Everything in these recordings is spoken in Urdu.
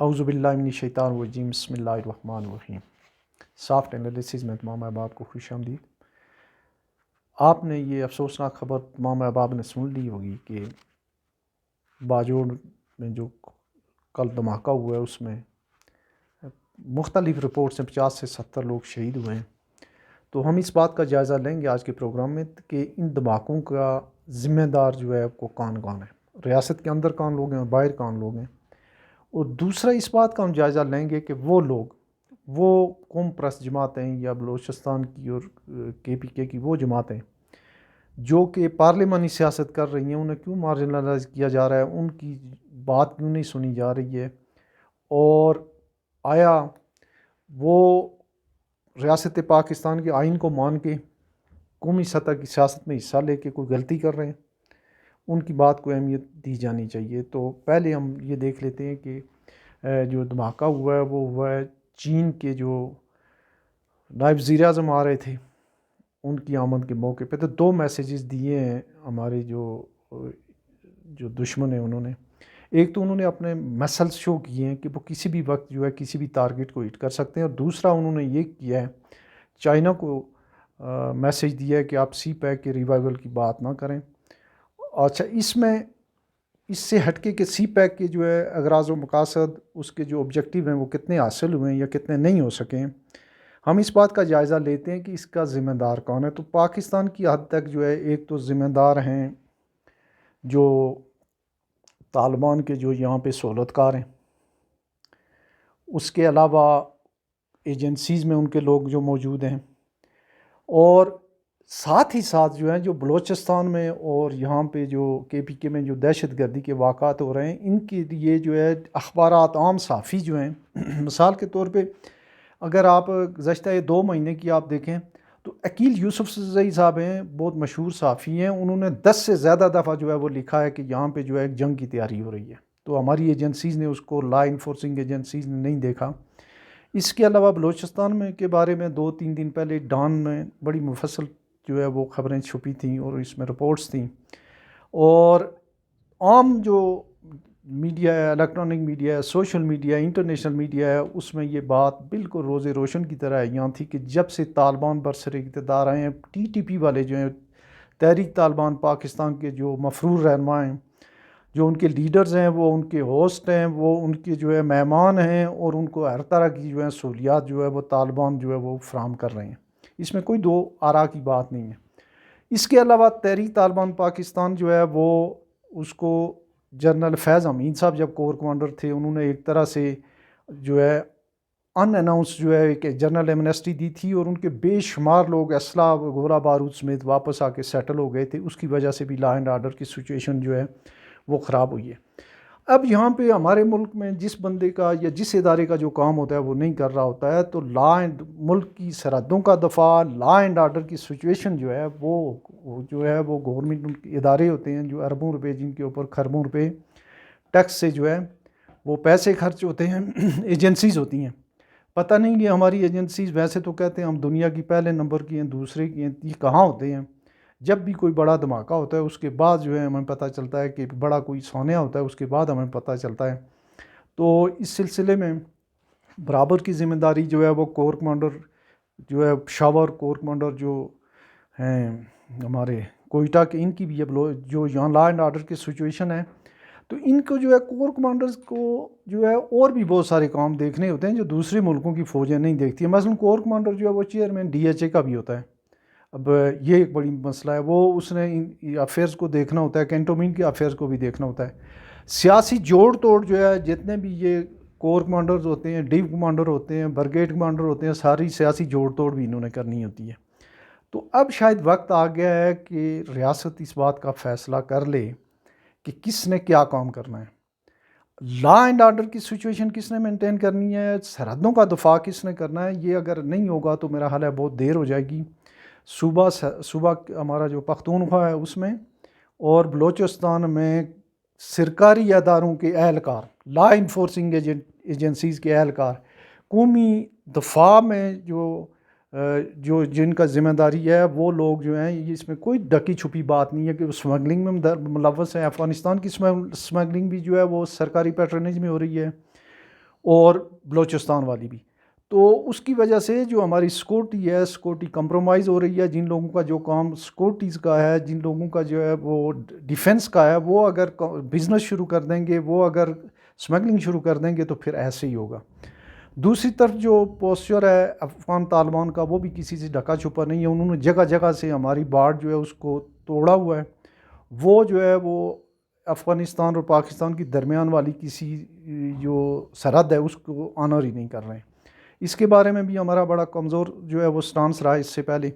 اعوذ باللہ من الشیطان الرجیم، بسم اللہ الرحمن الرحیم۔ سافٹ انالیسز میں تمام احباب کو خوش آمدید۔ آپ نے یہ افسوسناک خبر تمام احباب نے سن لی ہوگی کہ باجوڑ میں جو کل دھماکہ ہوا ہے اس میں مختلف رپورٹ سے 50 سے 70 لوگ شہید ہوئے ہیں۔ تو ہم اس بات کا جائزہ لیں گے آج کے پروگرام میں کہ ان دھماکوں کا ذمہ دار جو ہے وہ کون ہے، ریاست کے اندر کون لوگ ہیں اور باہر کون لوگ ہیں، اور دوسرا اس بات کا ہم جائزہ لیں گے کہ وہ لوگ، وہ قوم پرست جماعتیں یا بلوچستان کی اور KPK کی وہ جماعتیں جو کہ پارلیمانی سیاست کر رہی ہیں، انہیں کیوں مارجنلائز کیا جا رہا ہے، ان کی بات کیوں نہیں سنی جا رہی ہے، اور آیا وہ ریاست پاکستان کے آئین کو مان کے قومی سطح کی سیاست میں حصہ لے کے کوئی غلطی کر رہے ہیں، ان کی بات کو اہمیت دی جانی چاہیے۔ تو پہلے ہم یہ دیکھ لیتے ہیں کہ جو دھماکہ ہوا ہے وہ ہوا ہے چین کے جو نائب وزیر اعظم آ رہے تھے ان کی آمد کے موقع پہ۔ تو 2 میسیجز دیے ہیں ہمارے جو دشمن ہیں انہوں نے۔ ایک تو انہوں نے اپنے مسلز شو کیے ہیں کہ وہ کسی بھی وقت جو ہے کسی بھی ٹارگٹ کو ہٹ کر سکتے ہیں، اور دوسرا انہوں نے یہ کیا ہے، چائنا کو میسیج دیا ہے کہ آپ سی پیک کے ریوائیول کی بات نہ کریں۔ اچھا، اس سے ہٹ کے سی پیک کے جو ہے اغراض و مقاصد، اس کے جو آبجیکٹیو ہیں وہ کتنے حاصل ہوئے ہیں یا کتنے نہیں ہو سکے، ہم اس بات کا جائزہ لیتے ہیں کہ اس کا ذمہ دار کون ہے۔ تو پاکستان کی حد تک جو ہے ایک تو ذمہ دار ہیں جو طالبان کے جو یہاں پہ سہولت کار ہیں، اس کے علاوہ ایجنسیز میں ان کے لوگ جو موجود ہیں، اور ساتھ ہی ساتھ جو ہیں جو بلوچستان میں اور یہاں پہ جو KPK میں جو دہشت گردی کے واقعات ہو رہے ہیں، ان کے لیے جو ہے اخبارات عام صحافی جو ہیں، مثال کے طور پہ اگر آپ گزشتہ 2 مہینے کی آپ دیکھیں تو عقیل یوسفزئی صاحب ہیں، بہت مشہور صحافی ہیں، انہوں نے 10 سے زیادہ دفعہ جو ہے وہ لکھا ہے کہ یہاں پہ جو ہے ایک جنگ کی تیاری ہو رہی ہے۔ تو ہماری ایجنسیز نے اس کو، لا انفورسنگ ایجنسیز نے نہیں دیکھا۔ اس کے علاوہ بلوچستان میں کے بارے میں 2-3 دن پہلے ڈان میں بڑی مفصل جو ہے وہ خبریں چھپی تھیں اور اس میں رپورٹس تھیں، اور عام جو میڈیا ہے، الیکٹرانک میڈیا ہے، سوشل میڈیا ہے، انٹرنیشنل میڈیا ہے، اس میں یہ بات بالکل روز روشن کی طرح یہاں تھی کہ جب سے طالبان برسر اقتدار آئے ہیں، TTP والے جو ہیں، تحریک طالبان پاکستان کے جو مفرور رہنما ہیں، جو ان کے لیڈرز ہیں، وہ ان کے ہوسٹ ہیں، وہ ان کے جو ہے مہمان ہیں، اور ان کو ہر طرح کی جو ہے سہولیات جو ہے وہ طالبان جو ہے وہ فراہم کر رہے ہیں۔ اس میں کوئی 2 آراء کی بات نہیں ہے۔ اس کے علاوہ تحریک طالبان پاکستان جو ہے وہ، اس کو جنرل فیض حمید صاحب جب کور کمانڈر تھے، انہوں نے ایک طرح سے جو ہے ان اناؤنس جو ہے ایک جنرل ایمنسٹی دی تھی، اور ان کے بے شمار لوگ اسلحہ گولہ بارود سمیت واپس آ کے سیٹل ہو گئے تھے۔ اس کی وجہ سے بھی لا اینڈ آرڈر کی سچویشن جو ہے وہ خراب ہوئی ہے۔ اب یہاں پہ ہمارے ملک میں جس بندے کا یا جس ادارے کا جو کام ہوتا ہے وہ نہیں کر رہا ہوتا ہے، تو ملک کی سرحدوں کا دفاع، لا اینڈ آرڈر کی سچویشن جو ہے وہ جو ہے وہ گورنمنٹ ادارے ہوتے ہیں جو اربوں روپے، جن کے اوپر خربوں روپے ٹیکس سے جو ہے وہ پیسے خرچ ہوتے ہیں، ایجنسیز ہوتی ہیں۔ پتہ نہیں کہ ہماری ایجنسیز ویسے تو کہتے ہیں ہم دنیا کی پہلے نمبر کی ہیں، دوسرے کی ہیں، یہ کہاں ہوتے ہیں؟ جب بھی کوئی بڑا دھماکہ ہوتا ہے اس کے بعد جو ہے ہمیں پتہ چلتا ہے کہ بڑا کوئی سونیا ہوتا ہے، اس کے بعد ہمیں پتہ چلتا ہے۔ تو اس سلسلے میں برابر کی ذمہ داری جو ہے وہ کور کمانڈر جو ہے، پشاور کور کمانڈر جو ہیں ہمارے کوئٹہ کے، ان کی بھی اب جو یہاں لا اینڈ آرڈر کی سچویشن ہے، تو ان کو جو ہے کور کمانڈرز کو جو ہے اور بھی بہت سارے کام دیکھنے ہوتے ہیں جو دوسرے ملکوں کی فوجیں نہیں دیکھتی ہیں۔ مثلا کور کمانڈر جو ہے وہ چیئرمین DHA کا بھی ہوتا ہے۔ اب یہ ایک بڑی مسئلہ ہے، وہ اس نے افیئرز کو دیکھنا ہوتا ہے، کینٹونمنٹ کے افیئرز کو بھی دیکھنا ہوتا ہے۔ سیاسی جوڑ توڑ جو ہے، جتنے بھی یہ کور کمانڈرز ہوتے ہیں، ڈیو کمانڈر ہوتے ہیں، برگیڈ کمانڈر ہوتے ہیں، ساری سیاسی جوڑ توڑ بھی انہوں نے کرنی ہوتی ہے۔ تو اب شاید وقت آ گیا ہے کہ ریاست اس بات کا فیصلہ کر لے کہ کس نے کیا کام کرنا ہے، لا اینڈ آرڈر کی سچویشن کس نے مینٹین کرنی ہے، سرحدوں کا دفاع کس نے کرنا ہے۔ یہ اگر نہیں ہوگا تو میرا خیال ہے بہت دیر ہو جائے گی۔ صوبہ ہمارا جو پختونخوا ہے اس میں، اور بلوچستان میں سرکاری اداروں کے اہلکار، لا انفورسنگ ایجنسیز کے اہلکار، قومی دفاع میں جو جن کا ذمہ داری ہے، وہ لوگ جو ہیں، اس میں کوئی ڈکی چھپی بات نہیں ہے کہ وہ سمگلنگ میں ملوث ہیں۔ افغانستان کی سمگلنگ بھی جو ہے وہ سرکاری پیٹرنیج میں ہو رہی ہے، اور بلوچستان والی بھی. تو اس کی وجہ سے جو ہماری سیکورٹی ہے, سیکورٹی کمپرومائز ہو رہی ہے. جن لوگوں کا جو کام سیکورٹیز کا ہے, جن لوگوں کا جو ہے وہ ڈیفنس کا ہے, وہ اگر بزنس شروع کر دیں گے, وہ اگر اسمگلنگ شروع کر دیں گے تو پھر ایسے ہی ہوگا. دوسری طرف جو پوسچر ہے افغان طالبان کا, وہ بھی کسی سے ڈھکا چھپا نہیں ہے. انہوں نے جگہ جگہ سے ہماری بارڈ جو ہے اس کو توڑا ہوا ہے. وہ جو ہے وہ افغانستان اور پاکستان کی درمیان والی کسی جو سرحد ہے اس کو آنر ہی نہیں کر رہے ہیں. اس کے بارے میں بھی ہمارا بڑا کمزور جو ہے وہ سٹانس رہا اس سے پہلے.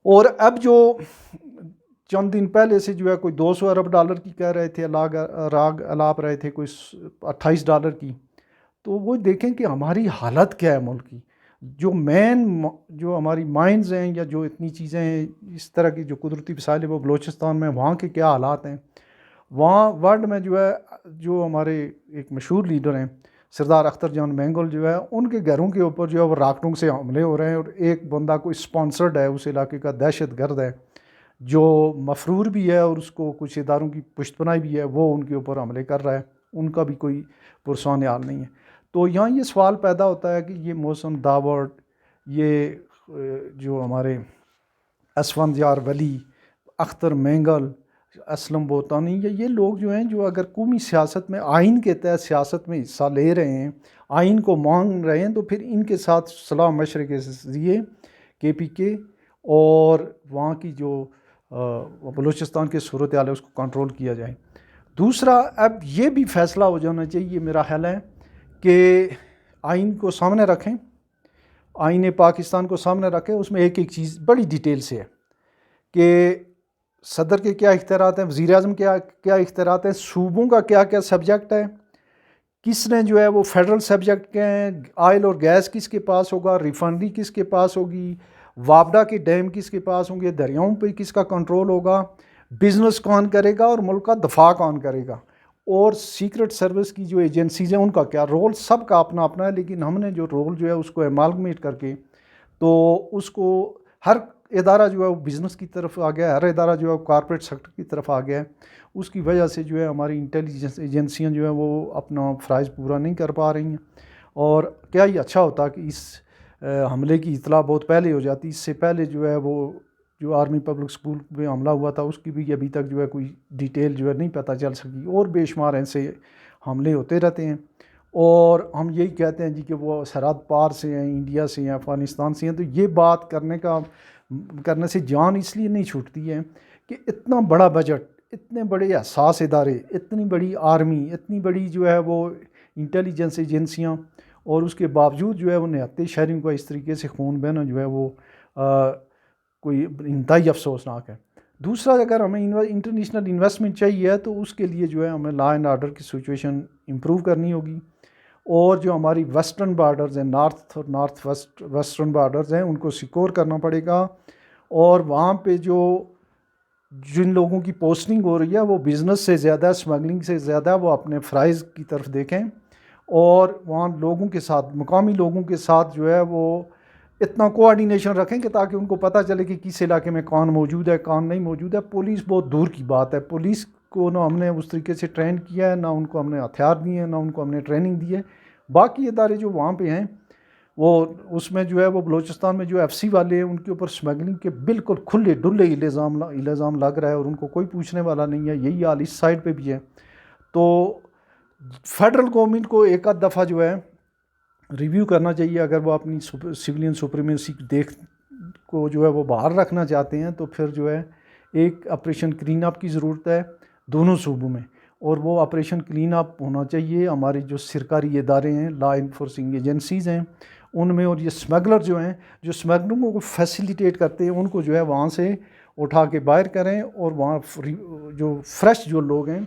اور اب جو چند دن پہلے سے جو ہے کوئی $200 ارب کی کہہ رہے تھے, راگ الاپ رہے تھے, کوئی $28 کی. تو وہ دیکھیں کہ ہماری حالت کیا ہے ملک کی. جو جو ہماری مائنز ہیں یا جو اتنی چیزیں ہیں اس طرح کی جو قدرتی وسائل ہیں وہ بلوچستان میں, وہاں کے کیا حالات ہیں. وہاں ورلڈ میں جو ہے جو ہمارے ایک مشہور لیڈر ہیں سردار اختر جان مینگل, جو ہے ان کے گھروں کے اوپر جو ہے وہ راکٹوں سے حملے ہو رہے ہیں. اور ایک بندہ کوئی اسپانسرڈ ہے, اس علاقے کا دہشت گرد ہے جو مفرور بھی ہے اور اس کو کچھ اداروں کی پشت پناہی بھی ہے, وہ ان کے اوپر حملے کر رہا ہے. ان کا بھی کوئی پرسان حال نہیں ہے. تو یہاں یہ سوال پیدا ہوتا ہے کہ یہ محسن داوڑ, یہ جو ہمارے اسفندیار ولی, اختر مینگل, اسلم بوتانی, یہ لوگ جو ہیں جو اگر قومی سیاست میں آئین کے تحت سیاست میں حصہ لے رہے ہیں, آئین کو مانگ رہے ہیں, تو پھر ان کے ساتھ صلاح مشورے کے ذریعے KPK اور وہاں کی جو بلوچستان کے صورتحال ہے اس کو کنٹرول کیا جائے. دوسرا, اب یہ بھی فیصلہ ہو جانا چاہیے میرا خیال ہے کہ آئین کو سامنے رکھیں, آئین پاکستان کو سامنے رکھیں. اس میں ایک ایک چیز بڑی ڈیٹیل سے ہے کہ صدر کے کیا اختیارات ہیں, وزیر اعظم کیا اختیارات ہیں, صوبوں کا کیا کیا سبجیکٹ ہے, کس نے جو ہے وہ فیڈرل سبجیکٹ کے ہیں, آئل اور گیس کس کے پاس ہوگا, ریفائنری کس کے پاس ہوگی, وابڈا کے ڈیم کس کے پاس ہوں گے, دریاؤں پہ کس کا کنٹرول ہوگا, بزنس کون کرے گا اور ملک کا دفاع کون کرے گا, اور سیکرٹ سروس کی جو ایجنسیز ہیں ان کا کیا رول. سب کا اپنا اپنا ہے, لیکن ہم نے جو رول جو ہے اس کو ایمالگمیٹ کر کے تو اس کو ہر ادارہ جو ہے وہ بزنس کی طرف آ گیا ہے, ہر ادارہ جو ہے وہ کارپوریٹ سیکٹر کی طرف آ گیا ہے. اس کی وجہ سے جو ہے ہماری انٹیلیجنس ایجنسیاں جو ہیں وہ اپنا فرائض پورا نہیں کر پا رہی ہیں. اور کیا ہی اچھا ہوتا کہ اس حملے کی اطلاع بہت پہلے ہو جاتی. اس سے پہلے جو ہے وہ جو آرمی پبلک اسکول پہ حملہ ہوا تھا اس کی بھی ابھی تک جو ہے کوئی ڈیٹیل جو ہے نہیں پتہ چل سکی, اور بے شمار ایسے حملے ہوتے رہتے ہیں. اور ہم یہی کہتے ہیں جی کہ وہ سرحد پار سے ہیں, انڈیا سے ہیں, افغانستان سے ہیں. تو یہ بات کرنے سے جان اس لیے نہیں چھوٹتی ہے کہ اتنا بڑا بجٹ, اتنے بڑے حساس ادارے, اتنی بڑی آرمی, اتنی بڑی جو ہے وہ انٹیلیجنس ایجنسیاں, اور اس کے باوجود جو ہے وہ نہتے شہریوں کا اس طریقے سے خون بہنا جو ہے وہ کوئی انتہائی افسوسناک ہے. دوسرا, اگر ہمیں انٹرنیشنل انویسٹمنٹ چاہیے تو اس کے لیے جو ہے ہمیں لا اینڈ آرڈر کی سچویشن امپروو کرنی ہوگی. اور جو ہماری ویسٹرن بارڈرز ہیں, نارتھ اور نارتھ ویسٹرن بارڈرز ہیں, ان کو سیکور کرنا پڑے گا. اور وہاں پہ جن لوگوں کی پوسٹنگ ہو رہی ہے وہ بزنس سے زیادہ, اسمگلنگ سے زیادہ وہ اپنے فرائض کی طرف دیکھیں, اور وہاں لوگوں کے ساتھ, مقامی لوگوں کے ساتھ جو ہے وہ اتنا کوآرڈینیشن رکھیں کہ تاکہ ان کو پتہ چلے کہ کس علاقے میں کون موجود ہے, کون نہیں موجود ہے. پولیس بہت دور کی بات ہے, پولیس کو نہ ہم نے اس طریقے سے ٹرین کیا ہے, نہ ان کو ہم نے ہتھیار دیے ہیں, نہ ان کو ہم نے ٹریننگ دی ہے. باقی ادارے جو وہاں پہ ہیں وہ اس میں جو ہے وہ بلوچستان میں جو FC والے ہیں ان کے اوپر اسمگلنگ کے بالکل کھلے ڈلے الزام لگ رہا ہے, اور ان کو کوئی پوچھنے والا نہیں ہے. یہی حال اس سائڈ پہ بھی ہے. تو فیڈرل گورنمنٹ کو ایک آدھ دفعہ جو ہے ریویو کرنا چاہیے. اگر وہ اپنی سویلین سپریمیسی کو جو ہے وہ باہر رکھنا چاہتے ہیں تو پھر جو ہے ایک آپریشن کلین اپ کی ضرورت ہے دونوں صوبوں میں, اور وہ آپریشن کلین اپ ہونا چاہیے ہماری جو سرکاری ادارے ہیں, لا انفورسنگ ایجنسیز ہیں ان میں, اور یہ اسمگلر جو ہیں جو اسمگلنگ کو فیسیلیٹیٹ کرتے ہیں ان کو جو ہے وہاں سے اٹھا کے باہر کریں, اور وہاں جو فریش جو لوگ ہیں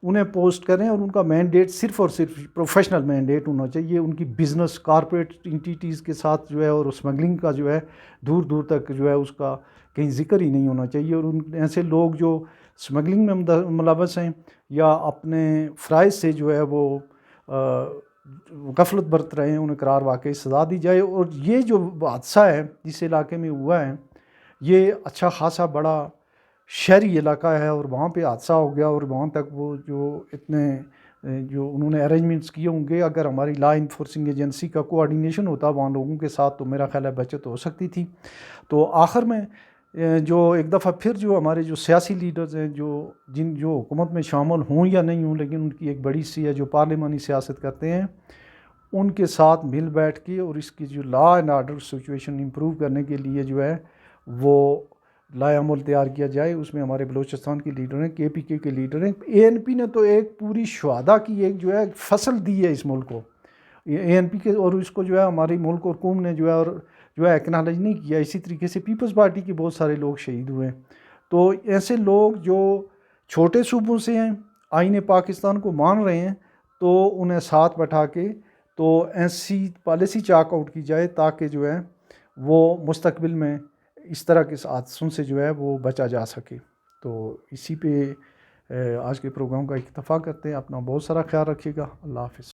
انہیں پوسٹ کریں, اور ان کا مینڈیٹ صرف اور صرف پروفیشنل مینڈیٹ ہونا چاہیے. ان کی بزنس کارپوریٹ انٹیٹیز کے ساتھ جو ہے اور اسمگلنگ کا جو ہے دور دور تک جو ہے اس کا کہیں ذکر ہی نہیں ہونا چاہیے. اور ان ایسے لوگ جو اسمگلنگ میں ملوث ہیں یا اپنے فرائض سے جو ہے وہ غفلت برت رہے ہیں, انہیں قرار واقعی سزا دی جائے. اور یہ جو حادثہ ہے جس علاقے میں ہوا ہے یہ اچھا خاصا بڑا شہری علاقہ ہے, اور وہاں پہ حادثہ ہو گیا, اور وہاں تک وہ جو اتنے جو انہوں نے ارینجمنٹس کیے ہوں گے، اگر ہماری لا انفورسنگ ایجنسی کا کوآرڈینیشن ہوتا وہاں لوگوں کے ساتھ تو میرا خیال ہے بچت ہو سکتی تھی۔ تو آخر میں جو ایک دفعہ پھر جو ہمارے جو سیاسی لیڈرز ہیں، جو حکومت میں شامل ہوں یا نہیں ہوں، لیکن ان کی ایک بڑی سی ہے جو پارلیمانی سیاست کرتے ہیں، ان کے ساتھ مل بیٹھ کے اور اس کی جو law and order situation improve کرنے کے لیے جو ہے وہ لائحہ عمل تیار کیا جائے۔ اس میں ہمارے بلوچستان کے لیڈر ہیں، کے پی کے لیڈر ہیں۔ اے این پی نے تو ایک پوری شہداء کی ایک جو ہے فصل دی ہے اس ملک کو، اے این پی کے، اور اس کو جو ہے ہماری ملک اور قوم نے جو ہے ایکنالج نہیں کیا۔ اسی طریقے سے پیپلز پارٹی کے بہت سارے لوگ شہید ہوئے ہیں۔ تو ایسے لوگ جو چھوٹے صوبوں سے ہیں، آئین پاکستان کو مان رہے ہیں، تو انہیں ساتھ بٹھا کے تو ایسی پالیسی چاک آؤٹ کی جائے تاکہ جو ہے وہ مستقبل میں اس طرح کے حادثوں سے جو ہے وہ بچا جا سکے۔ تو اسی پہ آج کے پروگرام کا اکتفا کرتے ہیں۔ اپنا بہت سارا خیال رکھیے گا۔ اللہ حافظ۔